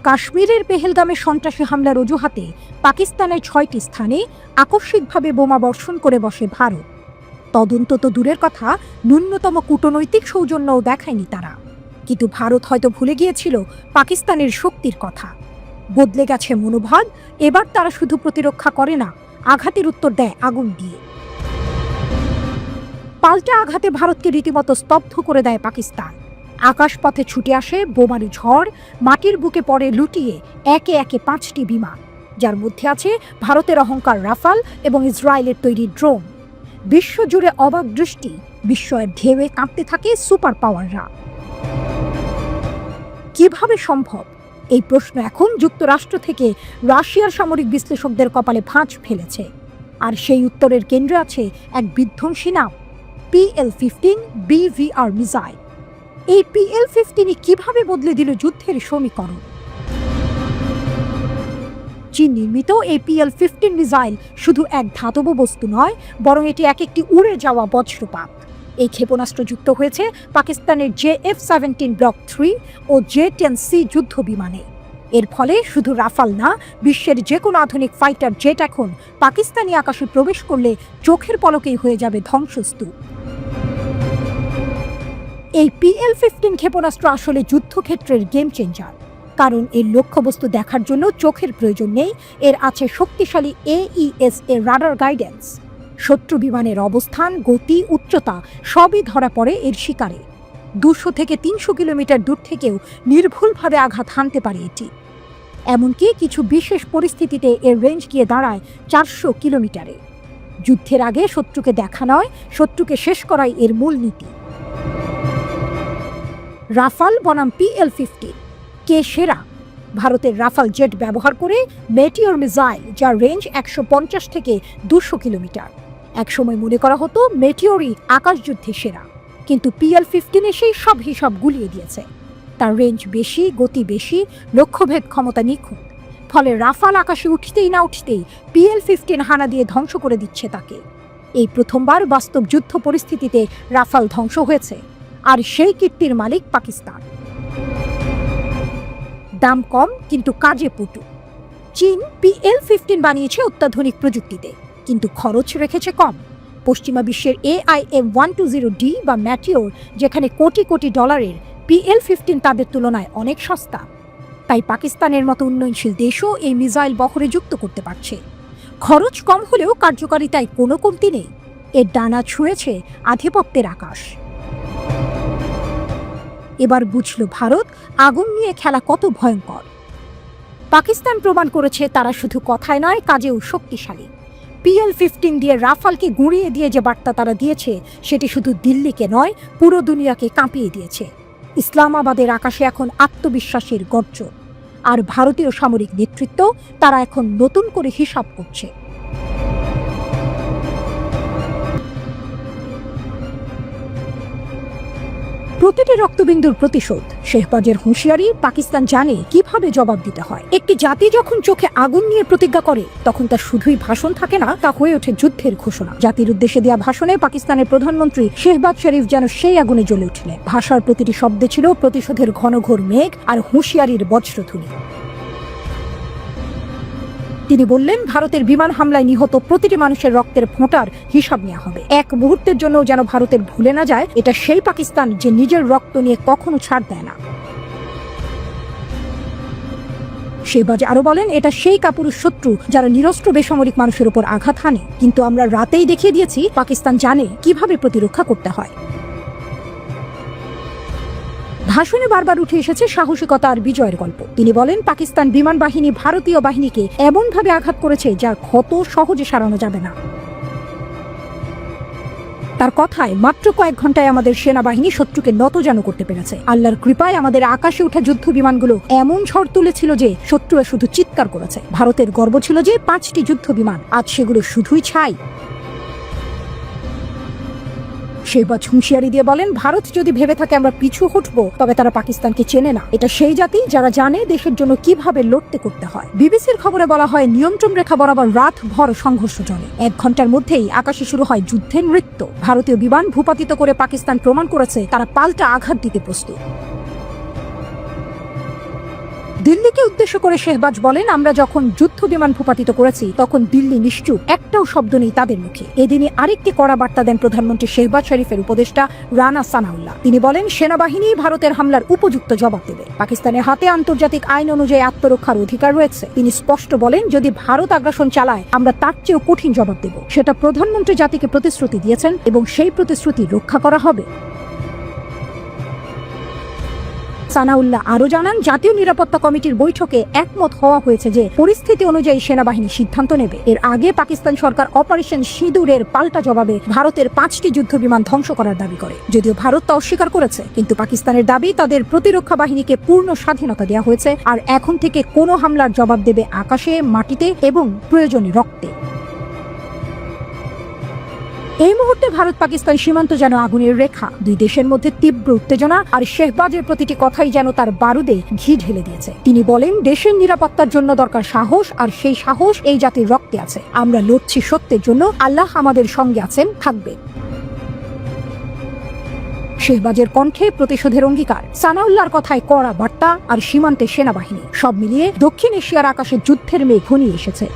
কাশ্মীরের পেহেলগামে সন্ত্রাসী হামলার অজুহাতে পাকিস্তানের ৬টি স্থানে আকস্মিকভাবে বোমা বর্ষণ করে বসে ভারত। তদন্ত তো দূরের কথা, ন্যূনতম কূটনৈতিক সৌজন্যও দেখায়নি তারা। কিন্তু ভারত হয়তো ভুলে গিয়েছিল পাকিস্তানের শক্তির কথা। বদলে গেছে মনোভাব। এবার তারা শুধু প্রতিরক্ষা করে না, আঘাতের উত্তর দেয় আগুন দিয়ে। পাল্টা আঘাতে ভারতকে রীতিমতো স্তব্ধ করে দেয় পাকিস্তান। আকাশপথে ছুটে আসে বোমার ঝড়, মাটির বুকে পড়ে লুটিয়ে একে একে 5টি বিমান, যার মধ্যে আছে ভারতের অহংকার রাফাল এবং ইসরায়েলের তৈরি ড্রোন। বিশ্বজুড়ে অবাক দৃষ্টি, বিস্ময়ের ঢেউয়ে কাঁপতে থাকে সুপার পাওয়াররা। কিভাবে সম্ভব? এই প্রশ্ন এখন যুক্তরাষ্ট্র থেকে রাশিয়ার সামরিক বিশ্লেষকদের কপালে ভাঁজ ফেলেছে। আর সেই উত্তরের কেন্দ্রে আছে এক বিধ্বংসী নাম, PL-15 BVR মিসাইল। এই PL-15 কিভাবে বদলে দিল যুদ্ধের সমীকরণ? চীন নির্মিত এই PL-15 মিসাইল শুধু এক ধাতব বস্তু নয়, বরং এটি একটি উড়ে যাওয়া বজ্রপাত। এই ক্ষেপণাস্ত্র যুক্ত হয়েছে পাকিস্তানের JF-17 ব্লক 3 ও J-10C যুদ্ধ বিমানে। এর ফলে শুধু রাফাল না, বিশ্বের যে কোনো আধুনিক ফাইটার জেট এখন পাকিস্তানি আকাশে প্রবেশ করলে চোখের পলকেই হয়ে যাবে ধ্বংসস্তূপ। এই PL-15 ক্ষেপণাস্ত্র আসলে যুদ্ধক্ষেত্রের গেম চেঞ্জার। কারণ এর লক্ষ্যবস্তু দেখার জন্য চোখের প্রয়োজন নেই, এর আছে শক্তিশালী AESA রাডার গাইডেন্স। শত্রু বিমানের অবস্থান, গতি, উচ্চতা সবই ধরা পড়ে এর শিকারে। 200 থেকে 300 কিলোমিটার দূর থেকেও নির্ভুলভাবে আঘাত হানতে পারে এটি। এমনকি কিছু বিশেষ পরিস্থিতিতে এর রেঞ্জ গিয়ে দাঁড়ায় 400 কিলোমিটারে। যুদ্ধের আগে শত্রুকে দেখা নয়, শত্রুকে শেষ করাই এর মূল নীতি। রাফাল বনাম PL-15 কে সেরা? ভারতের রাফাল জেট ব্যবহার করে মেটিওর মিসাইল, যার রেঞ্জ 150 থেকে 200 কিলোমিটার। একসময় মনে করা হতো মেটিওরই আকাশযুদ্ধে সেরা, কিন্তু PL-15 এসেই সব হিসাব গুলিয়ে দিয়েছে। তার রেঞ্জ বেশি, গতি বেশি, লক্ষ্যভেদ ক্ষমতা নিখুঁত। ফলে রাফাল আকাশে উঠতেই না উঠতেই PL-15 হানা দিয়ে ধ্বংস করে দিচ্ছে তাকে। এই প্রথমবার বাস্তব যুদ্ধ পরিস্থিতিতে রাফাল ধ্বংস হয়েছে, আর সেই কীর্তির মালিক পাকিস্তান। দাম কম কিন্তু কাজে পটু। চীন PL-15 বানিয়েছে অত্যাধুনিক প্রযুক্তিতে, কিন্তু খরচ রেখেছে কম। পশ্চিমা বিশ্বের AIM-120D বা ম্যাটিওর যেখানে কোটি কোটি ডলারের, PL-15 তাদের তুলনায় অনেক সস্তা। তাই পাকিস্তানের মতো উন্নয়নশীল দেশও এই মিসাইল বহরে যুক্ত করতে পারছে। খরচ কম হলেও কার্যকারিতায় কোনো কমতি নেই। এর ডানা ছুঁয়েছে আধিপত্যের আকাশ। এবার বুঝল ভারত আগুন নিয়ে খেলা কত ভয়ঙ্কর। পাকিস্তান প্রমাণ করেছে তারা শুধু কথায় নয়, কাজেও শক্তিশালী। PL-15 দিয়ে রাফালকে গুঁড়িয়ে দিয়ে যে বার্তা তারা দিয়েছে, সেটি শুধু দিল্লিকে নয়, পুরো দুনিয়াকে কাঁপিয়ে দিয়েছে। ইসলামাবাদের আকাশে এখন আত্মবিশ্বাসের গর্জন। আর ভারতীয় সামরিক নেতৃত্ব, তারা এখন নতুন করে হিসাব করছে। প্রতিটি রক্তবিন্দুর প্রতিশোধ, শেহবাজের হুঁশিয়ারি, পাকিস্তান জানে কিভাবে জবাব দিতে হয়। একটি জাতি যখন চোখে আগুন নিয়ে প্রতিজ্ঞা করে, তখন তা শুধুই ভাষণ থাকে না, তা হয়ে ওঠে যুদ্ধের ঘোষণা। জাতির উদ্দেশ্যে দেওয়া ভাষণে পাকিস্তানের প্রধানমন্ত্রী শেহবাজ শরীফ যেন সেই আগুনে জ্বলে উঠলেন। ভাষার প্রতিটি শব্দে ছিল প্রতিশোধের ঘনঘোর মেঘ আর হুঁশিয়ারির বজ্রধ্বনি। তিনি বললেন, ভারতের বিমান হামলায় নিহত প্রতিটি মানুষের রক্তের ফোঁটার হিসাব নেওয়া হবে। এক মুহূর্তের জন্য যেন ভারতের ভুলে না যায়, এটা সেই পাকিস্তান যে নিজের রক্ত নিয়ে কখনো ছাড় দেয় না। শেহবাজ আরো বলেন, এটা সেই কাপুরুষ শত্রু যারা নিরস্ত্র বেসামরিক মানুষের উপর আঘাত হানে। কিন্তু আমরা রাতেই দেখিয়ে দিয়েছি পাকিস্তান জানে কিভাবে প্রতিরক্ষা করতে হয়। ভাষণে বারবার উঠে এসেছে সাহসিকতা আর বিজয়ের গল্প। তিনি বলেন, পাকিস্তান বিমান বাহিনী ভারতীয় বাহিনীকে এমনভাবে আঘাত করেছে যার ক্ষত সহজে সারানো যাবে না। তার কথায়, মাত্র কয়েক ঘন্টায় আমাদের সেনাবাহিনী শত্রুকে নতজানু করতে পেরেছে। আল্লাহর কৃপায় আমাদের আকাশে ওঠা যুদ্ধ বিমানগুলো এমন ঝড় তুলেছিল যে শত্রুরা শুধু চিৎকার করেছে। ভারতের গর্ব ছিল যে 5টি যুদ্ধ বিমান, আজ সেগুলো শুধুই ছাই। শেহবাজ হুঁশিয়ারি দিয়ে বলেন, ভারত যদি ভেবে থাকে আমরা পিছু হটবো, তবে তারা পাকিস্তানকে চেনে না। এটা সেই জাতি যারা জানে দেশের জন্য কিভাবে লড়তে করতে হয়। বিবিসির খবরে বলা হয়, নিয়ন্ত্রণ রেখা বরাবর রাত ভর সংঘর্ষ চলে। 1 ঘন্টার মধ্যেই আকাশে শুরু হয় যুদ্ধের নৃত্য। ভারতীয় বিমান ভূপাতিত করে পাকিস্তান প্রমাণ করেছে তারা পাল্টা আঘাত দিতে প্রস্তুত। দিল্লিকে উদ্দেশ্য করে শেহবাজ বলেন, আমরা যখন যুদ্ধ বিমান ভূপাতিত করেছি তখন দিল্লি নিশ্চুপ, একটাও শব্দ নেই তাদের মুখে। এদিনই আরেকটি কড়া বার্তা দেন প্রধানমন্ত্রী শেহবাজ শরীফের উপদেষ্টা রানা সানাউল্লাহ। তিনি বলেন, সেনাবাহিনী ভারতের হামলার উপযুক্ত জবাব দেবে। পাকিস্তানের হাতে আন্তর্জাতিক আইন অনুযায়ী আত্মরক্ষার অধিকার রয়েছে। তিনি স্পষ্ট বলেন, যদি ভারত আগ্রাসন চালায় আমরা তার চেয়েও কঠিন জবাব দেব। সেটা প্রধানমন্ত্রী জাতিকে প্রতিশ্রুতি দিয়েছেন এবং সেই প্রতিশ্রুতি রক্ষা করা হবে। সানাউল্লাহ আরো জানান, জাতীয় নিরাপত্তা কমিটির বৈঠকে একমত হওয়া হয়েছে যে পরিস্থিতি অনুযায়ী সেনাবাহিনী সিদ্ধান্ত নেবে। এর আগে পাকিস্তান সরকার অপারেশন সিঁদুরের পাল্টা জবাবে ভারতের 5টি যুদ্ধ বিমান ধ্বংস করার দাবি করে। যদিও ভারত তা অস্বীকার করেছে, কিন্তু পাকিস্তানের দাবি তাদের প্রতিরক্ষা বাহিনীকে পূর্ণ স্বাধীনতা দেওয়া হয়েছে আর এখন থেকে কোনো হামলার জবাব দেবে আকাশে, মাটিতে এবং প্রয়োজনে রক্তে। এই মুহূর্তে ভারত পাকিস্তান সীমান্ত যেন আগুনের রেখা। দুই দেশের মধ্যে তীব্র উত্তেজনা, আর শেহবাজের প্রতিটি কথাই যেন তার বারুদে ঘি ঢেলে দিয়েছে। তিনি বলেন, দেশের নিরাপত্তার জন্য দরকার সাহস, আর সেই সাহস এই জাতির রক্তে আছে। আমরা লড়ছি সত্যের জন্য, আল্লাহ আমাদের সঙ্গে আছেন, থাকবে। শেহবাজের কণ্ঠে প্রতিশোধের অঙ্গীকার, সানাউল্লাহর কথায় কড়া বার্তা, আর সীমান্তে সেনাবাহিনী, সব মিলিয়ে দক্ষিণ এশিয়ার আকাশে যুদ্ধের মেঘ ঘনিয়ে এসেছে।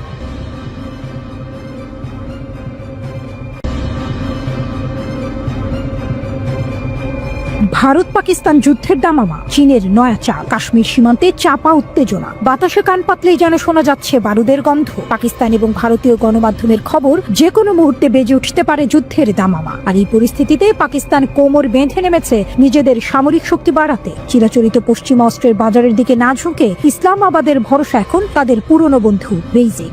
ভারত পাকিস্তান যুদ্ধের দামামা, চীনের নয়া চাল, কাশ্মীর সীমান্তে চাপা উত্তেজনা, বাতাসে কান পাতলেই যেন শোনা যাচ্ছে বারুদের গন্ধ। পাকিস্তান এবং ভারতীয় গণমাধ্যমের খবর, যে কোনো মুহূর্তে বেজে উঠতে পারে যুদ্ধের দামামা। আর এই পরিস্থিতিতে পাকিস্তান কোমর বেঁধে নেমেছে নিজেদের সামরিক শক্তি বাড়াতে। চিরাচরিত পশ্চিমা অস্ত্রের বাজারের দিকে না ঝুঁকে ইসলামাবাদের ভরসা এখন তাদের পুরনো বন্ধু বেইজিং।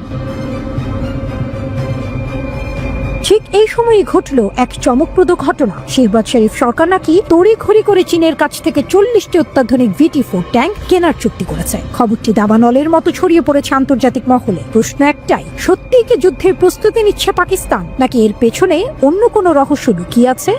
ঠিক এই সময়ই ঘটল এক চমকপ্রদ ঘটনা। শেহবাজ শরীফ সরকার নাকি তড়িঘড়ি করে চীনের কাছ থেকে 40টি অত্যাধুনিক VT-4 ট্যাঙ্ক কেনার চুক্তি করেছে। খবরটি দাবানলের মতো ছড়িয়ে পড়েছে আন্তর্জাতিক মহলে। প্রশ্ন একটাই, সত্যিই কি যুদ্ধের প্রস্তুতি নিচ্ছে পাকিস্তান, নাকি এর পেছনে অন্য কোনো রহস্য লুকিয়ে আছে?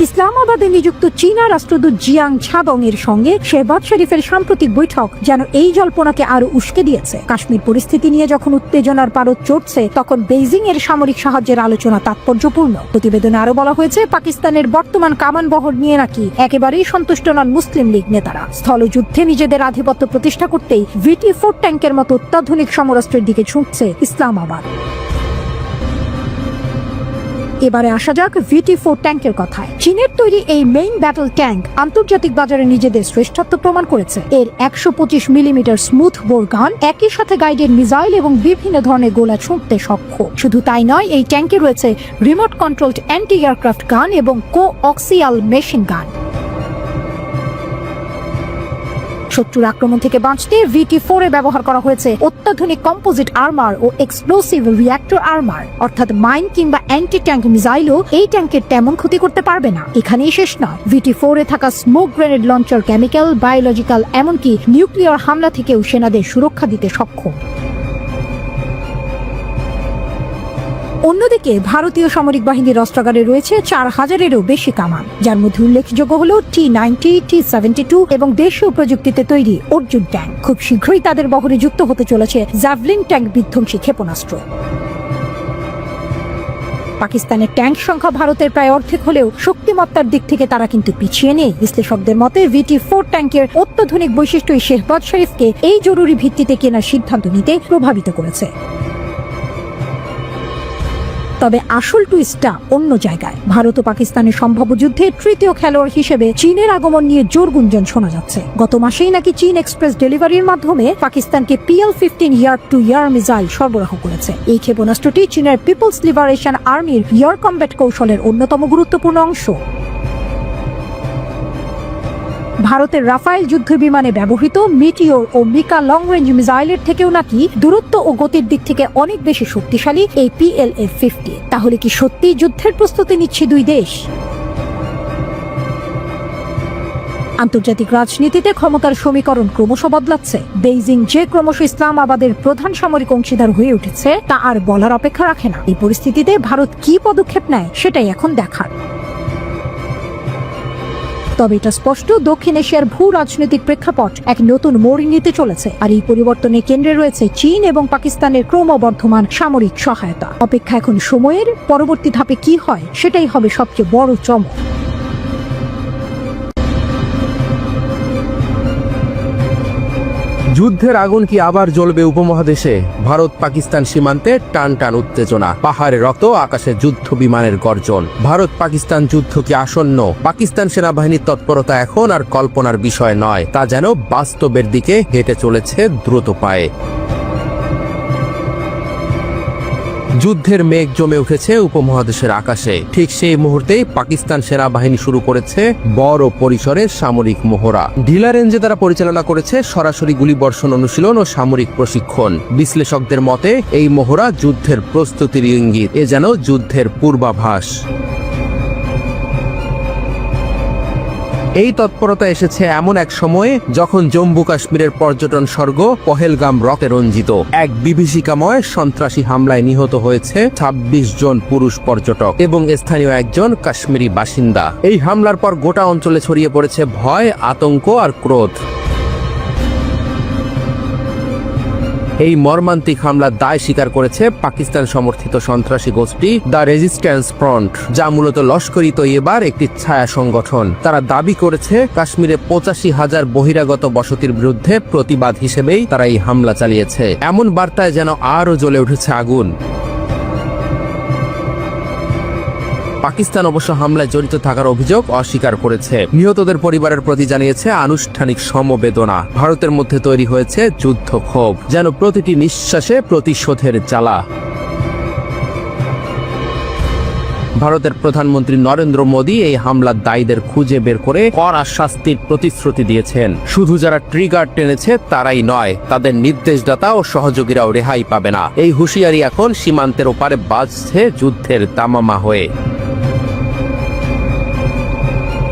ইসলামাবাদে নিযুক্ত চীনা রাষ্ট্রদূত জিয়াং ঝাবং এর সঙ্গে শেহবাজ শরীফের সাম্প্রতিক বৈঠক যেন এই জল্পনাকে আরো উস্কে দিয়েছে। কাশ্মীর পরিস্থিতি নিয়ে যখন উত্তেজনার পারদ চড়ছে, তখন বেইজিং এর সামরিক সাহায্যের আলোচনা তাৎপর্যপূর্ণ। প্রতিবেদনে আরো বলা হয়েছে, পাকিস্তানের বর্তমান কামান বহর নিয়ে নাকি একেবারেই সন্তুষ্ট নন মুসলিম লীগ নেতারা। স্থলযুদ্ধে নিজেদের আধিপত্য প্রতিষ্ঠা করতেই VT-4 ট্যাঙ্কের মতো অত্যাধুনিক সমরাস্ত্রের দিকে ছুটছে ইসলামাবাদ। এবারে আসা যাক VT-4 ট্যাঙ্কের কথায়। চীনের তৈরি এই মেইন ব্যাটল ট্যাঙ্ক আন্তর্জাতিক বাজারে নিজেদের শ্রেষ্ঠত্ব প্রমাণ করেছে। এর 125 মিলিমিটার স্মুথ বোর গান, একই সাথে গাইডেড মিসাইল এবং বিভিন্ন ধরনের গোলা ছুঁড়তে সক্ষম। শুধু তাই নয়, এই ট্যাঙ্কে রয়েছে রিমোট কন্ট্রোলড অ্যান্টি এয়ারক্রাফট গান এবং কোঅক্সিয়াল মেশিন গান। শত্রুর আক্রমণ থেকে বাঁচতে VT-4 এ ব্যবহার করা হয়েছে অত্যাধুনিক কম্পোজিট আর্মার ও এক্সপ্লোসিভ রিঅ্যাক্টর আর্মার, অর্থাৎ মাইন কিংবা অ্যান্টি ট্যাঙ্ক মিসাইলও এই ট্যাঙ্কের তেমন ক্ষতি করতে পারবে না। এখানেই শেষ নয়, VT-4 এ থাকা smoke grenade launcher chemical, biological, এমনকি নিউক্লিয়ার হামলা থেকেও সেনাদের সুরক্ষা দিতে সক্ষম। অন্যদিকে ভারতীয় সামরিক বাহিনীর অস্ত্রাগারে রয়েছে 4000-এরও বেশি কামান, যার মধ্যে উল্লেখযোগ্য হল T-90, T-72 এবং দেশীয় প্রযুক্তিতে তৈরি অর্জুন ট্যাঙ্ক। খুব শীঘ্রই তাদের বহরে যুক্ত হতে চলেছে জ্যাভলিন ট্যাঙ্ক বিধ্বংসী ক্ষেপণাস্ত্র। পাকিস্তানের ট্যাঙ্ক সংখ্যা ভারতের প্রায় অর্ধেক হলেও শক্তিমত্তার দিক থেকে তারা কিন্তু পিছিয়ে নেই। বিশ্লেষকদের মতে VT-4 ট্যাঙ্কের অত্যাধুনিক বৈশিষ্ট্যই শেহবাজ শরীফকে এই জরুরি ভিত্তিতে কেনার সিদ্ধান্ত নিতে প্রভাবিত করেছে। তবে আসল টুইস্টটা অন্য জায়গায়। ভারত ও পাকিস্তানের সম্ভাব্য যুদ্ধে তৃতীয় খেলোয়াড় হিসেবে চীনের আগমন নিয়ে জোর গুঞ্জন শোনা যাচ্ছে। গত মাসেই নাকি চীন এক্সপ্রেস ডেলিভারির মাধ্যমে পাকিস্তানকে PL-15 ইয়ার টু ইয়ার মিসাইল সরবরাহ করেছে। এই ক্ষেপণাস্ত্রটি চীনের পিপলস লিবারেশন আর্মির ইয়ার কমব্যাট কৌশলের অন্যতম গুরুত্বপূর্ণ অংশ। ভারতের রাফায়েল যুদ্ধ বিমানে ব্যবহৃত মিটিওর ও মিকা লং রেঞ্জ মিসাইলের থেকেও নাকি দূরত্ব ও গতির দিক থেকে অনেক বেশি শক্তিশালী এই PLA-50। তাহলে কি সত্যিই যুদ্ধের প্রস্তুতি নিচ্ছে দুই দেশ? আন্তর্জাতিক রাজনীতিতে ক্ষমতার সমীকরণ ক্রমশ বদলাচ্ছে। বেইজিং যে ক্রমশ ইসলামাবাদের প্রধান সামরিক অংশীদার হয়ে উঠেছে, তা আর বলার অপেক্ষা রাখে না। এই পরিস্থিতিতে ভারত কি পদক্ষেপ নেয় সেটাই এখন দেখার। তবে এটা স্পষ্ট, দক্ষিণ এশিয়ার ভূ রাজনৈতিক প্রেক্ষাপট এক নতুন মোড় নিতে চলেছে, আর এই পরিবর্তনের কেন্দ্রে রয়েছে চীন এবং পাকিস্তানের ক্রমবর্ধমান সামরিক সহায়তা। অপেক্ষা এখন সময়ের। পরবর্তী ধাপে কি হয় সেটাই হবে সবচেয়ে বড় চমক। যুদ্ধের আগুন কি আবার জ্বলবে উপমহাদেশে? ভারত পাকিস্তান সীমান্তে টান টান উত্তেজনা, পাহাড়ে রক্ত, আকাশে যুদ্ধ বিমানের গর্জন। ভারত পাকিস্তান যুদ্ধ কি আসন্ন? পাকিস্তান সেনাবাহিনীর তৎপরতা এখন আর কল্পনার বিষয় নয়, তা যেন বাস্তবের দিকে হেঁটে চলেছে দ্রুত পায়ে। যুদ্ধের মেঘ জমে উঠেছে উপমহাদেশের আকাশে। ঠিক সেই মুহূর্তেই পাকিস্তান সেনাবাহিনী শুরু করেছে বড় পরিসরের সামরিক মহড়া। ঢিলা রেঞ্জে তারা পরিচালনা করেছে সরাসরি গুলিবর্ষণ অনুশীলন ও সামরিক প্রশিক্ষণ। বিশ্লেষকদের মতে এই মহড়া যুদ্ধের প্রস্তুতির ইঙ্গিত, এ যেন যুদ্ধের পূর্বাভাস। এই তৎপরতা এসেছে এমন এক সময়ে যখন জম্মু কাশ্মীরের পর্যটন স্বর্গ পহেলগাম রক্তে রঞ্জিত। এক বিভীষিকাময় সন্ত্রাসী হামলায় নিহত হয়েছে ২৬ জন পুরুষ পর্যটক এবং স্থানীয় একজন কাশ্মীরি বাসিন্দা। এই হামলার পর গোটা অঞ্চলে ছড়িয়ে পড়েছে ভয়, আতঙ্ক আর ক্রোধ। এই মর্মান্তিক হামলার দায় স্বীকার করেছে পাকিস্তান সমর্থিত সন্ত্রাসী গোষ্ঠী দ্য রেজিস্ট্যান্স ফ্রন্ট, যা মূলত লস্করি তৈয়বার একটি ছায়া সংগঠন। তারা দাবি করেছে কাশ্মীরে ৮৫,০০০ বহিরাগত বসতির বিরুদ্ধে প্রতিবাদ হিসেবেই তারা এই হামলা চালিয়েছে। এমন বার্তায় যেন আরও জ্বলে উঠেছে আগুন। পাকিস্তান অবশ্য হামলায় জড়িত থাকার অভিযোগ অস্বীকার করেছে। নিহতদের পরিবারের প্রতি জানিয়েছে আনুষ্ঠানিক সমবেদনা। ভারতের মধ্যে তৈরি হয়েছে যুদ্ধ ক্ষোভ, যেন প্রতিটি নিঃশ্বাসে প্রতিশোধের জ্বালা। ভারতের প্রধানমন্ত্রী নরেন্দ্র মোদী এই হামলার দায়ীদের খুঁজে বের করে কড়া শাস্তির প্রতিশ্রুতি দিয়েছেন। শুধু যারা ট্রিগার টেনেছে তারাই নয়, তাদের নির্দেশদাতা ও সহযোগীরাও রেহাই পাবে না। এই হুঁশিয়ারি এখন সীমান্তের ওপারে বাজছে যুদ্ধের দামামা হয়ে।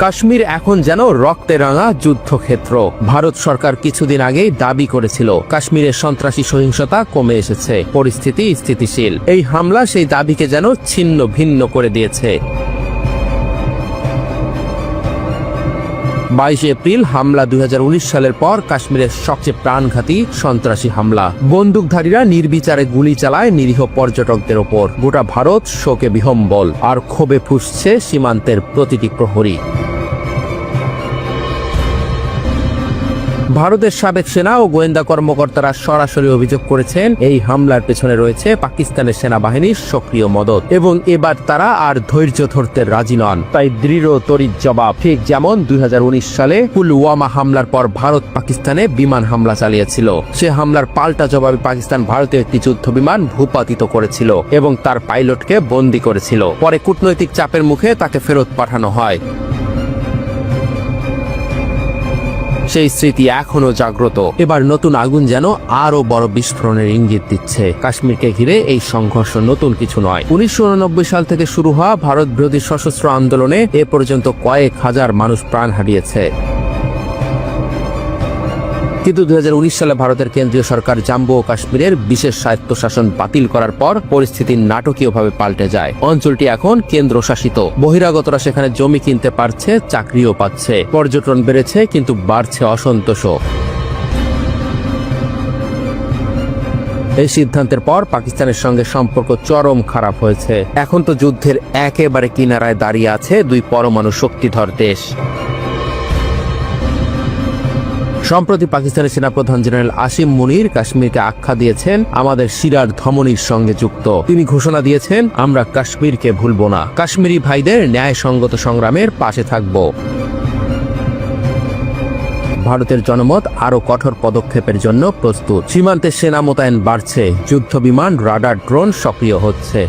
কাশ্মীর এখন যেন রক্তে রাঙা যুদ্ধক্ষেত্র। ভারত সরকার কিছুদিন আগেই দাবি করেছিল কাশ্মীরের সন্ত্রাসী সহিংসতা কমে এসেছে, পরিস্থিতি স্থিতিশীল। এই হামলা সেই দাবিকে যেন ছিন্ন ভিন্ন করে দিয়েছে। ২২ এপ্রিল হামলা ২০১৯ সালের পর কাশ্মীরের সবচেয়ে প্রাণঘাতী সন্ত্রাসী হামলা। বন্দুকধারীরা নির্বিচারে গুলি চালায় নিরীহ পর্যটকদের ওপর। গোটা ভারত শোকে বিহ্বল, আর ক্ষোভে ফুঁসছে সীমান্তের প্রতিটি প্রহরী। ভারতের সাবেক সেনা ও গোয়েন্দা কর্মকর্তারা সরাসরি অভিযোগ করেছেন এই হামলার পেছনে রয়েছে পাকিস্তানের সেনাবাহিনীর সক্রিয় মদত, এবং এবার তারা আর ধৈর্য ধরতে রাজি নন। তাই দৃঢ় তড়িৎ জবাব। ঠিক যেমন ২০১৯ সালে পুলওয়ামা হামলার পর ভারত পাকিস্তানে বিমান হামলা চালিয়েছিল, সে হামলার পাল্টা জবাবে পাকিস্তান ভারতীয় একটি যুদ্ধ বিমান ভূপাতিত করেছিল এবং তার পাইলটকে বন্দী করেছিল। পরে কূটনৈতিক চাপের মুখে তাকে ফেরত পাঠানো হয়। সেই স্মৃতি এখনো জাগ্রত। এবার নতুন আগুন যেন আরো বড় বিস্ফোরণের ইঙ্গিত দিচ্ছে। কাশ্মীরকে ঘিরে এই সংঘর্ষ নতুন কিছু নয়। ১৯৮৯ সাল থেকে শুরু হওয়া ভারত বিরোধী সশস্ত্র আন্দোলনে এ পর্যন্ত কয়েক হাজার মানুষ প্রাণ হারিয়েছে। কিন্তু ২০১৯ সালে ভারতের কেন্দ্রীয় সরকার জম্মু ও কাশ্মীরের বিশেষ স্বায়ত্তশাসন বাতিল করার পর পরিস্থিতি নাটকীয়ভাবে পাল্টে যায়। অঞ্চলটি এখন কেন্দ্রশাসিত। বহিরাগতরা সেখানে জমি কিনতে পারছে, চাকরিও পাচ্ছে। পর্যটন বেড়েছে, কিন্তু বাড়ছে অসন্তোষও। এই সিদ্ধান্তের পর পাকিস্তানের সঙ্গে সম্পর্ক চরম খারাপ হয়েছে। এখন তো যুদ্ধের একেবারে কিনারায় দাঁড়িয়ে আছে দুই পরমাণু শক্তিধর দেশ। সম্প্রতি পাকিস্তানের সেনাপ্রধান জেনারেল আসিম মুনির কাশ্মীরকে আখ্যা দিয়েছেন আমাদের শিরার ধমনীর সঙ্গে যুক্ত। তিনি ঘোষণা দিয়েছেন, আমরা কাশ্মীরকে ভুলব না, কাশ্মীরি ভাইদের ন্যায়সঙ্গত সংগ্রামের পাশে থাকব। ভারতের জনমত আরো কঠোর পদক্ষেপের জন্য প্রস্তুত। সীমান্তে সেনা মোতায়েন বাড়ছে, যুদ্ধ বিমান, রাডার, ড্রোন সক্রিয় হচ্ছে।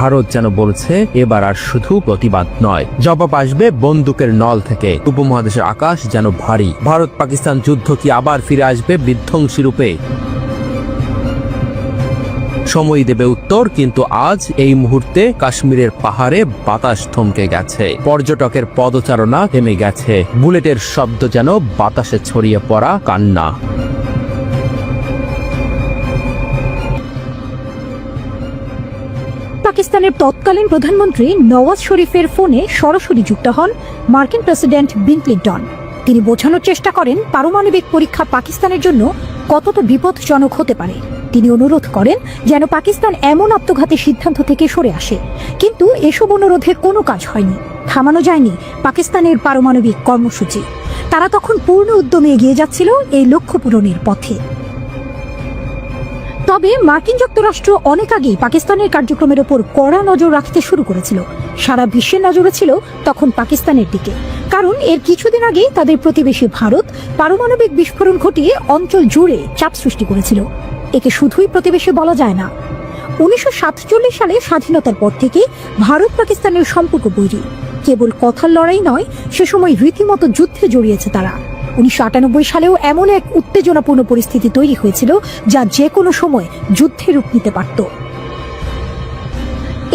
ভারত যেন বলছে এবার আর শুধু প্রতিবাদ নয়, জবাব আসবে বন্দুকের নল থেকে। উপমহাদেশের আকাশ যেন ভারী। ভারত পাকিস্তান যুদ্ধ কি আবার ফিরে আসবে বিধ্বংসী রূপে? সময় দেবে উত্তর, কিন্তু আজ এই মুহূর্তে কাশ্মীরের পাহাড়ে বাতাস থমকে গেছে। পর্যটকের পদচারণা থেমে গেছে। বুলেটের শব্দ যেন বাতাসে ছড়িয়ে পড়া কান্না। পাকিস্তানের তৎকালীন প্রধানমন্ত্রী নওয়াজ শরীফের ফোনে সরাসরি যুক্ত হন মার্কিন প্রেসিডেন্ট বিল ক্লিন্টন। তিনি বোঝানোর চেষ্টা করেন পারমাণবিক পরীক্ষা পাকিস্তানের জন্য কতটা বিপজ্জনক হতে পারে। তিনি অনুরোধ করেন যেন পাকিস্তান এমন আত্মঘাতী সিদ্ধান্ত থেকে সরে আসে। কিন্তু এসব অনুরোধে কোনো কাজ হয়নি। থামানো যায়নি পাকিস্তানের পারমাণবিক কর্মসূচি। তারা তখন পূর্ণ উদ্যমে এগিয়ে যাচ্ছিল এই লক্ষ্য পূরণের পথে। তবে মার্কিন যুক্তরাষ্ট্র অনেক আগেই পাকিস্তানের কার্যক্রমের ওপর কড়া নজর রাখতে শুরু করেছিল। সারা বিশ্বের নজরে ছিল তখন পাকিস্তানের দিকে, কারণ এর কিছুদিন আগেই তাদের প্রতিবেশী ভারত পারমাণবিক বিস্ফোরণ ঘটিয়ে অঞ্চল জুড়ে চাপ সৃষ্টি করেছিল। একে শুধুই প্রতিবেশী বলা যায় না। 1947 সালে স্বাধীনতার পর থেকে ভারত পাকিস্তানের সম্পর্ক বৈরী। কেবল কথার লড়াই নয়, সে সময় রীতিমতো যুদ্ধে জড়িয়েছে তারা। 1998 সালেও এমন এক উত্তেজনাপূর্ণ পরিস্থিতি তৈরি হয়েছিল যা যে কোনো সময় যুদ্ধে রূপ নিতে পারত।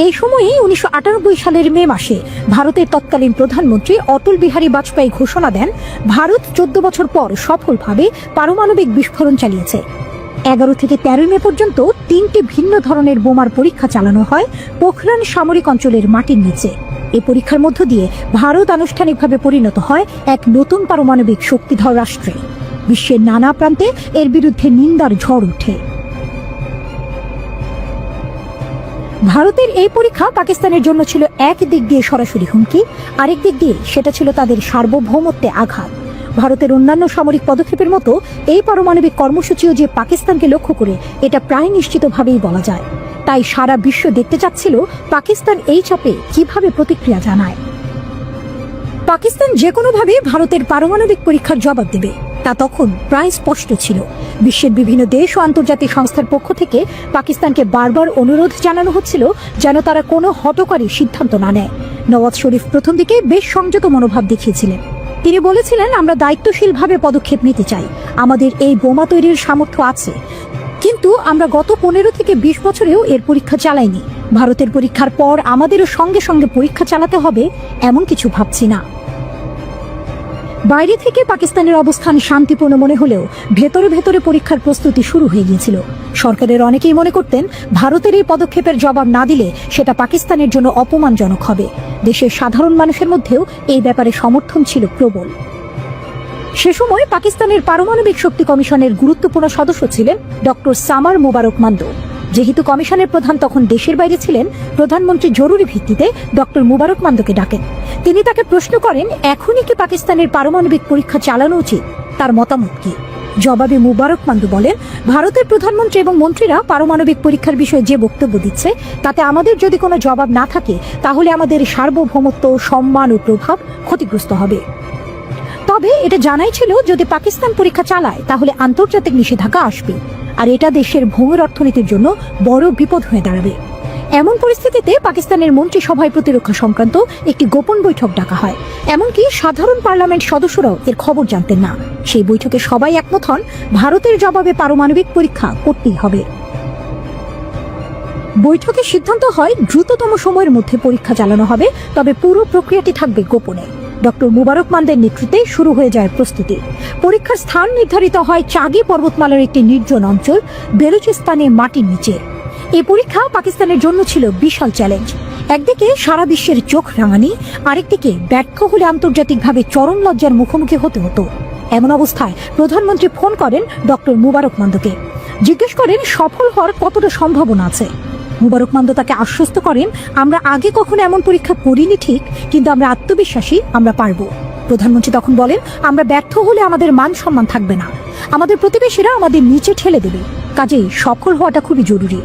এই সময়ে 1998 সালের মে মাসে ভারতের তৎকালীন প্রধানমন্ত্রী অটল বিহারী বাজপেয়ী ঘোষণা দেন, ভারত 14 বছর পর সফলভাবে পারমাণবিক বিস্ফোরণ চালিয়েছে। 11 থেকে 13 মে পর্যন্ত 3টি ভিন্ন ধরনের বোমার পরীক্ষা চালানো হয় পোখরান সামরিক অঞ্চলের মাটির নিচে। এই পরীক্ষার মধ্য দিয়ে ভারত আনুষ্ঠানিকভাবে পরিণত হয় এক নতুন পারমাণবিক শক্তিধর রাষ্ট্রে। বিশ্বের নানা প্রান্তে এর বিরুদ্ধে নিন্দার ঝড় ওঠে। ভারতের এই পরীক্ষা পাকিস্তানের জন্য ছিল এক দিক দিয়ে সরাসরি হুমকি, আরেক দিক দিয়ে সেটা ছিল তাদের সার্বভৌমত্বে আঘাত। ভারতের অন্যান্য সামরিক পদক্ষেপের মতো এই পারমাণবিক কর্মসূচিও যে পাকিস্তানকে লক্ষ্য করে, এটা প্রায় নিশ্চিতভাবেই বলা যায়। তাই সারা বিশ্ব দেখতে চাচ্ছিল পাকিস্তান এই চাপে কিভাবে প্রতিক্রিয়া জানায়। পাকিস্তান যে কোনোভাবে ভারতের পারমাণবিক পরীক্ষার জবাব দেবে, তা তখন প্রায় স্পষ্ট ছিল। বিশ্বের বিভিন্ন দেশ ও আন্তর্জাতিক সংস্থার পক্ষ থেকে পাকিস্তানকে বারবার অনুরোধ জানানো হচ্ছিল যেন তারা কোনো হঠকারী সিদ্ধান্ত না নেয়। নওয়াজ শরীফ প্রথম দিকে বেশ সংযত মনোভাব দেখিয়েছিলেন। তিনি বলেছিলেন, আমরা দায়িত্বশীলভাবে পদক্ষেপ নিতে চাই, আমাদের এই বোমা তৈরির সামর্থ্য আছে, কিন্তু আমরা গত 15 থেকে 20 বছরেও এর পরীক্ষা চালাইনি। ভারতের পরীক্ষার পর আমাদেরও সঙ্গে সঙ্গে পরীক্ষা চালাতে হবে এমন কিছু ভাবছি না। বাইরে থেকে পাকিস্তানের অবস্থান শান্তিপূর্ণ মনে হলেও ভেতরে ভেতরে পরীক্ষার প্রস্তুতি শুরু হয়ে গিয়েছিল। সরকারের অনেকেই মনে করতেন ভারতের এই পদক্ষেপের জবাব না দিলে সেটা পাকিস্তানের জন্য অপমানজনক হবে। দেশের সাধারণ মানুষের মধ্যেও এই ব্যাপারে সমর্থন ছিল প্রবল। সে সময় পাকিস্তানের পারমাণবিক শক্তি কমিশনের গুরুত্বপূর্ণ সদস্য ছিলেন ডক্টর সামার মুবারক মান্দো। যেহেতু কমিশনের প্রধান তখন দেশের বাইরে ছিলেন, প্রধানমন্ত্রী জরুরি ভিত্তিতে ডক্টর মুবারক মান্দোকে ডাকেন। তিনি তাকে প্রশ্ন করেন, এখনই কি পাকিস্তানের পারমাণবিক পরীক্ষা চালানো উচিত, তার মতামত কি? জবাবে মুবারক মান্দো বলেন, ভারতের প্রধানমন্ত্রী এবং মন্ত্রীরা পারমাণবিক পরীক্ষার বিষয়ে যে বক্তব্য দিচ্ছে, তাতে আমাদের যদি কোনো জবাব না থাকে, তাহলে আমাদের সার্বভৌমত্ব, সম্মান ও প্রভাব ক্ষতিগ্রস্ত হবে। তবে এটা জানাই ছিল, যদি পাকিস্তান পরীক্ষা চালায় তাহলে আন্তর্জাতিক নিষেধাজ্ঞা আসবে, আর এটা দেশের ভূমির অর্থনীতির জন্য বড় বিপদ হয়ে দাঁড়াবে। এমন পরিস্থিতিতে পাকিস্তানের মন্ত্রিসভায় প্রতিরক্ষা সংক্রান্ত একটি গোপন বৈঠক ডাকা হয়। এমনকি সাধারণ পার্লামেন্ট সদস্যরাও এর খবর জানতেন না। সেই বৈঠকে সবাই একমত হন, ভারতের জবাবে পারমাণবিক পরীক্ষা করতেই হবে। বৈঠকে সিদ্ধান্ত হয় দ্রুততম সময়ের মধ্যে পরীক্ষা চালানো হবে, তবে পুরো প্রক্রিয়াটি থাকবে গোপনে। ডক্টর মুবারক মান্দের নেতৃত্বে শুরু হয়ে যায় প্রস্তুতি। পরীক্ষার স্থান নির্ধারিত হয় চাগি পর্বতমালার একটি নির্জন অঞ্চল, বেলুচিস্তানে মাটির নিচে। এই পরীক্ষা পাকিস্তানের জন্য ছিল বিশাল চ্যালেঞ্জ। একদিকে সারা বিশ্বের চোখ রাঙানি, আরেকদিকে ব্যর্থ হলে আন্তর্জাতিকভাবে চরম লজ্জার মুখোমুখি হতে হতো। এমন অবস্থায় প্রধানমন্ত্রী ফোন করেন ডক্টর মুবারক মান্দোকে, জিজ্ঞেস করেন সফল হওয়ার কতটা সম্ভাবনা আছে। মুবারক মান্দো তাকে আশ্বস্ত করেন, আমরা আগে কখনো এমন পরীক্ষা করিনি ঠিক, কিন্তু আমরা আত্মবিশ্বাসী আমরা পারব। প্রধানমন্ত্রী তখন বলেন, আমরা ব্যর্থ হলে আমাদের মান সম্মান থাকবে না, আমাদের প্রতিবেশীরা আমাদের নিচে ঠেলে দেবে, কাজেই সফল হওয়াটা খুবই জরুরি।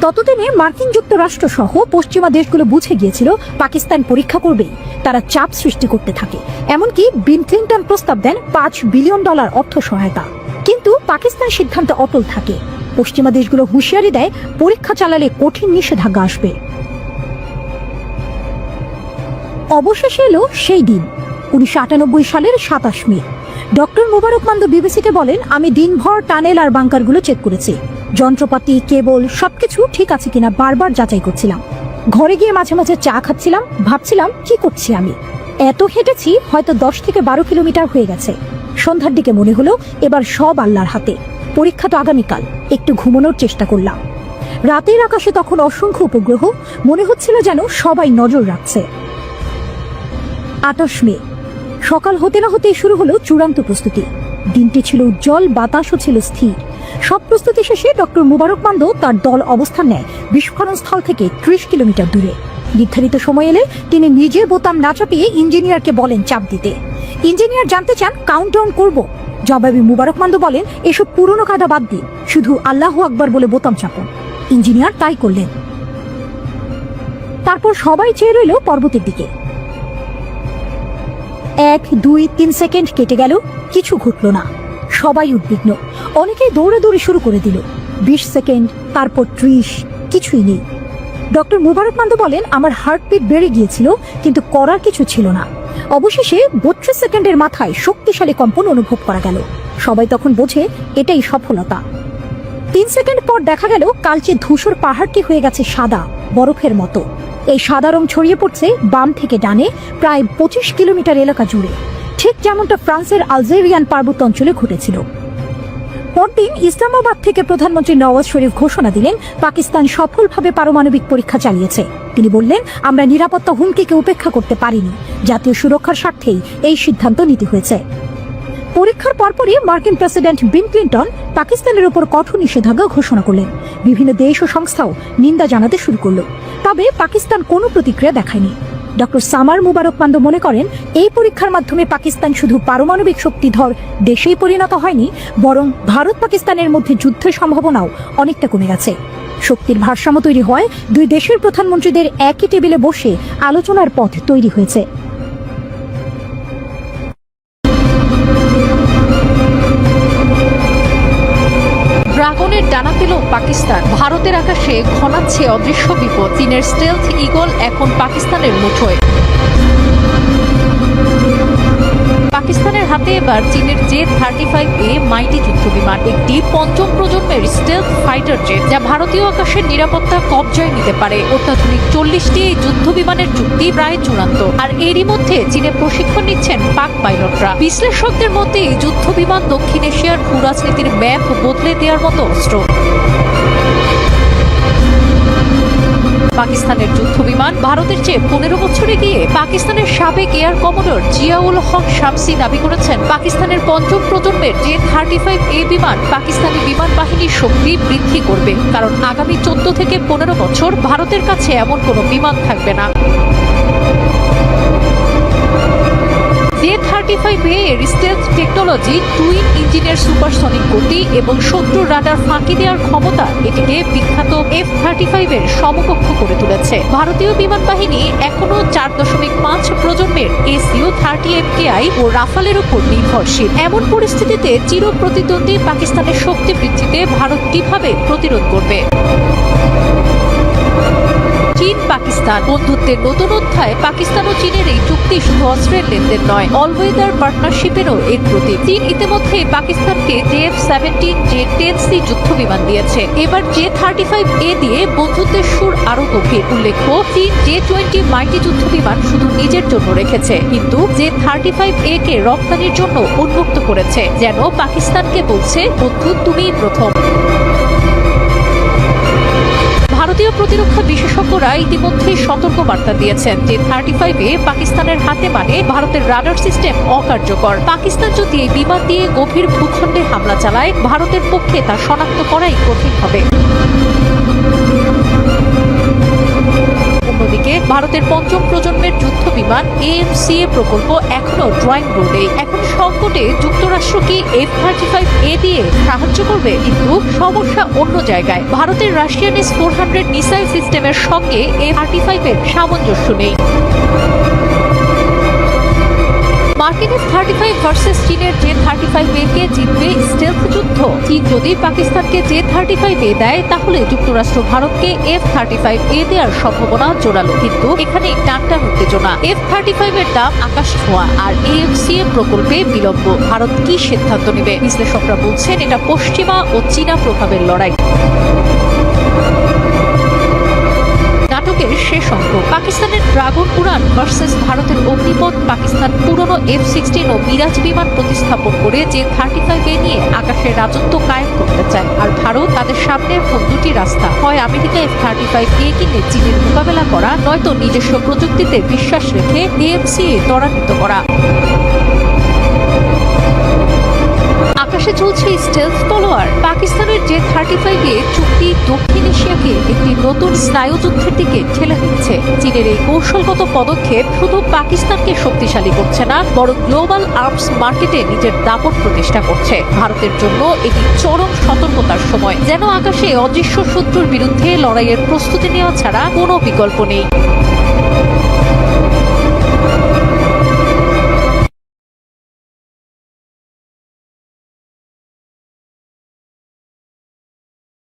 ততদিনে মার্কিন যুক্তরাষ্ট্র সহ পশ্চিমা দেশগুলো বুঝে গিয়েছিল পাকিস্তান পরীক্ষা করবেই। তারা চাপ সৃষ্টি করতে থাকে, এমনকি বিল ক্লিন্টন প্রস্তাব দেন $5 বিলিয়ন অর্থ সহায়তা। কিন্তু পাকিস্তান সিদ্ধান্তে অটল থাকে। পশ্চিমা দেশগুলো হুঁশিয়ারি দেয়, পরীক্ষা চালালে কঠিন নিষেধাজ্ঞা আসবে। অবশেষে এলো সেই দিন, 1998 সালের 27 মে। ডক্টর মুবারক মান্দো বিবিসিকে বলেন, আমি দিনভর টানেল আর বাংকারগুলো চেক করেছি, যন্ত্রপাতি, কেবল সবকিছু ঠিক আছে কিনা বারবার যাচাই করছিলাম। ঘরে গিয়ে মাঝে মাঝে চা খাচ্ছিলাম, ভাবছিলাম কি করছি আমি। এত হেঁটেছি, হয়তো 10 থেকে 12 কিলোমিটার হয়ে গেছে। সন্ধ্যার দিকে মনে হলো এবার সব আল্লাহর হাতে, পরীক্ষা তো আগামীকাল, একটু ঘুমানোর চেষ্টা করলাম। রাতের আকাশে তখন অসংখ্য উপগ্রহ, মনে হচ্ছিল যেন সবাই নজর রাখছে। 28 মে সকাল হতে না হতেই শুরু হলো চূড়ান্ত প্রস্তুতি। দিনটি ছিল উজ্জ্বল, বাতাসও ছিল স্থির। সব প্রস্তুতি শেষে ডক্টর মুবারক মান্দো তার দল অবস্থান নেয় বিস্ফোরণ স্থল থেকে 30 কিলোমিটার দূরে। নির্ধারিত সময় এলে তিনি নিজে বোতাম না চাপিয়ে ইঞ্জিনিয়ারকে বলেন চাপ দিতে। ইঞ্জিনিয়ার জানতে চান কাউন্টডাউন করব। জবাবে মুবারক মান্দ বলেন, এসব পুরনো কাদা বাদ দিন, শুধু আল্লাহু আকবার বলে বোতাম চাপুন। ইঞ্জিনিয়ার তাই করলেন। তারপর সবাই চেয়ে রইল পর্বতের দিকে। 1, 2, 3 সেকেন্ড কেটে গেল, কিছু ঘটল না। সবাই উদ্বিগ্ন, অনেকেই দৌড়াদৌড়ি শুরু করে দিল। 20 সেকেন্ড, তারপর 30, কিছুই নেই। ডক্টর মুবারক মান্দ বলেন, আমার হার্টবিট বেড়ে গিয়েছিল, কিন্তু করার কিছু ছিল না। অবশেষে 32 সেকেন্ডের মাথায় শক্তিশালী কম্পন অনুভব করা গেল। সবাই তখন বোঝে এটাই সফলতা। 3 সেকেন্ড পর দেখা গেল কালচে ধূসর পাহাড়টি হয়ে গেছে সাদা, বরফের মতো। এই সাদা রং ছড়িয়ে পড়ছে বাম থেকে ডানে প্রায় 25 কিলোমিটার এলাকা জুড়ে, ঠিক যেমনটা ফ্রান্সের আলজেরিয়ান পার্বত্য অঞ্চলে ঘটেছিল। পরদিন ইসলামাবাদ থেকে প্রধানমন্ত্রী নওয়াজ শরীফ ঘোষণা দিলেন, পাকিস্তান সফলভাবে পারমাণবিক পরীক্ষা চালিয়েছে। তিনি বললেন, আমরা নিরাপত্তা হুমকিকে উপেক্ষা করতে পারিনি, জাতীয় সুরক্ষার স্বার্থেই এই সিদ্ধান্ত নিতে হয়েছে। পরীক্ষার পরপরই মার্কিন প্রেসিডেন্ট বিল ক্লিন্টন পাকিস্তানের উপর কঠোর নিষেধাজ্ঞা ঘোষণা করলেন। বিভিন্ন দেশ ও সংস্থাও নিন্দা জানাতে শুরু করল, তবে পাকিস্তান কোনো প্রতিক্রিয়া দেখায়নি। ডক্টর সামার মুবারক মান্দ মনে করেন, এই পরীক্ষার মাধ্যমে পাকিস্তান শুধু পারমাণবিক শক্তিধর দেশেই পরিণত হয়নি, বরং ভারত পাকিস্তানের মধ্যে যুদ্ধের সম্ভাবনাও অনেকটা কমে গেছে। শক্তির ভারসাম্য তৈরি হয়, দুই দেশের প্রধানমন্ত্রীদের একই টেবিলে বসে আলোচনার পথ তৈরি হয়েছে। ড্রাগনের ডানা পেল পাকিস্তান, ভারতের আকাশে ঘনাচ্ছে অদৃশ্য বিপদ। চীনের স্টেলথ ঈগল এখন পাকিস্তানের মুঠোয়। পাকিস্তানের হাতে এবার চীনের J-35A মাইটি যুদ্ধবিমান, একটি পঞ্চম প্রজন্মের স্টেলথ ফাইটার জেট, যা ভারতীয় আকাশের নিরাপত্তা কবজায় নিতে পারে। অত্যাধুনিক 40টি এই যুদ্ধবিমানের চুক্তি প্রায় চূড়ান্ত, আর এরই মধ্যে চীনে প্রশিক্ষণ নিচ্ছেন পাক পাইলটরা। বিশ্লেষকদের মতে এই যুদ্ধবিমান দক্ষিণ এশিয়ার ভূ রাজনীতির ম্যাপ বদলে দেওয়ার মতো অস্ত্র। পাকিস্তানের যুদ্ধবিমান ভারতের চেয়ে 15 বছর এগিয়ে। পাকিস্তানের সাবেক এয়ার কমোডর জিয়াউল হক শামসী দাবি করেছেন, পাকিস্তানের পঞ্চম প্রজন্মের J-35A বিমান পাকিস্তানি বিমান বাহিনীর শক্তি বৃদ্ধি করবে, কারণ আগামী 14 থেকে 15 বছর ভারতের কাছে এমন কোনো বিমান থাকবে না। J-35A এর স্টেলথ টেকনোলজি, টুইন ইঞ্জিনের সুপারসনিক গতি এবং শত্রুর রাডার ফাঁকি দেওয়ার ক্ষমতা এটিকে বিখ্যাত F-35 এর সমকক্ষ করে তুলেছে। ভারতীয় বিমান বাহিনী এখনো 4.5 প্রজন্মের Su-30 MKI ও রাফালের উপর নির্ভরশীল। এমন পরিস্থিতিতে চিরপ্রতিদ্বন্দ্বী পাকিস্তানের শক্তি বৃদ্ধিতে ভারত কিভাবে প্রতিরোধ করবে? চীন পাকিস্তান বন্ধুত্বের নতুন অধ্যায়। পাকিস্তান ও চীনের এই চুক্তি শুধু অস্ত্রের লেনদেন নয়, অলওয়েদার পার্টনারশিপেরও এর প্রতীক। চীন ইতিমধ্যে পাকিস্তানকে JF-17, J-10C যুদ্ধবিমান দিয়েছে। এবার J-35A দিয়ে বন্ধুত্বের সুর আরো গভীর। উল্লেখ্য, চীন J-20 মাইটি যুদ্ধবিমান শুধু নিজের জন্য রেখেছে, কিন্তু J-35A কে রপ্তানির জন্য উন্মুক্ত করেছে, যেন পাকিস্তানকে বলছে, বন্ধু তুমিই প্রথম। ভারতীয় প্রতিরক্ষা বিশেষজ্ঞরা ইতিমধ্যেই সতর্ক বার্তা দিয়েছেন যে J-35A পাকিস্তানের হাতে মানে ভারতের রাডার সিস্টেম অকার্যকর। পাকিস্তান যদি এই বিমান দিয়ে গভীর ভূখণ্ডে হামলা চালায়, ভারতের পক্ষে তা শনাক্ত করাই কঠিন হবে। অন্যদিকে ভারতের পঞ্চম প্রজন্মের যুদ্ধবিমান AMCA প্রকল্প এখনো ড্রয়িং বোর্ডে। এখন সংকটে যুক্তরাষ্ট্র কি F-35A দিয়ে সাহায্য করবে? কিন্তু সমস্যা অন্য জায়গায়। ভারতের রাশিয়ান S-400 মিসাইল সিস্টেমের সঙ্গে F-35 এর সামঞ্জস্য নেই। মার্কিন F-35 ভার্সেস চীনের J-35A কে জিতবে স্টেলথ যুদ্ধ। চীন যদি পাকিস্তানকে J-35A দেয়, তাহলে যুক্তরাষ্ট্র ভারতকে F-35A দেওয়ার সম্ভাবনা জোরালো। কিন্তু এখানে টানটান উত্তেজনা। F-35 এর দাম আকাশ ছোঁয়া, আর AMCA প্রকল্পে বিলম্ব। ভারত কি সিদ্ধান্ত নেবে? বিশ্লেষকরা বলছেন, এটা পশ্চিমা ও চীনা প্রভাবের লড়াই। নাটকের শেষ অঙ্ক, পাকিস্তানের ড্রাগন উড়ান ভার্সেস ভারতের অগ্নিপথ। পাকিস্তান পুরনো F-16 ও মিরাজ বিমান প্রতিস্থাপন করে J-35A নিয়ে আকাশের রাজত্ব কায়েম করতে চায়, আর ভারত তাদের সামনে এখন দুটি রাস্তা, হয় আমেরিকা F-35A কিনে চীনের মোকাবেলা করা, নয়তো নিজস্ব প্রযুক্তিতে বিশ্বাস রেখে AMCA ত্বরান্বিত করা। আকাশে চলছে স্টেলথ তলোয়ার। পাকিস্তানের J-35 চুক্তি দক্ষিণ এশিয়াকে একটি নতুন স্নায়ুযুদ্ধের দিকে ঠেলে দিচ্ছে। চীনের এই কৌশলগত পদক্ষেপ শুধু পাকিস্তানকে শক্তিশালী করছে না, বরং গ্লোবাল আর্মস মার্কেটে নিজের দাপট প্রতিষ্ঠা করছে। ভারতের জন্য এটি চরম সতর্কতার সময়, যেন আকাশে অদৃশ্য শত্রুর বিরুদ্ধে লড়াইয়ের প্রস্তুতি নেওয়া ছাড়া কোনো বিকল্প নেই।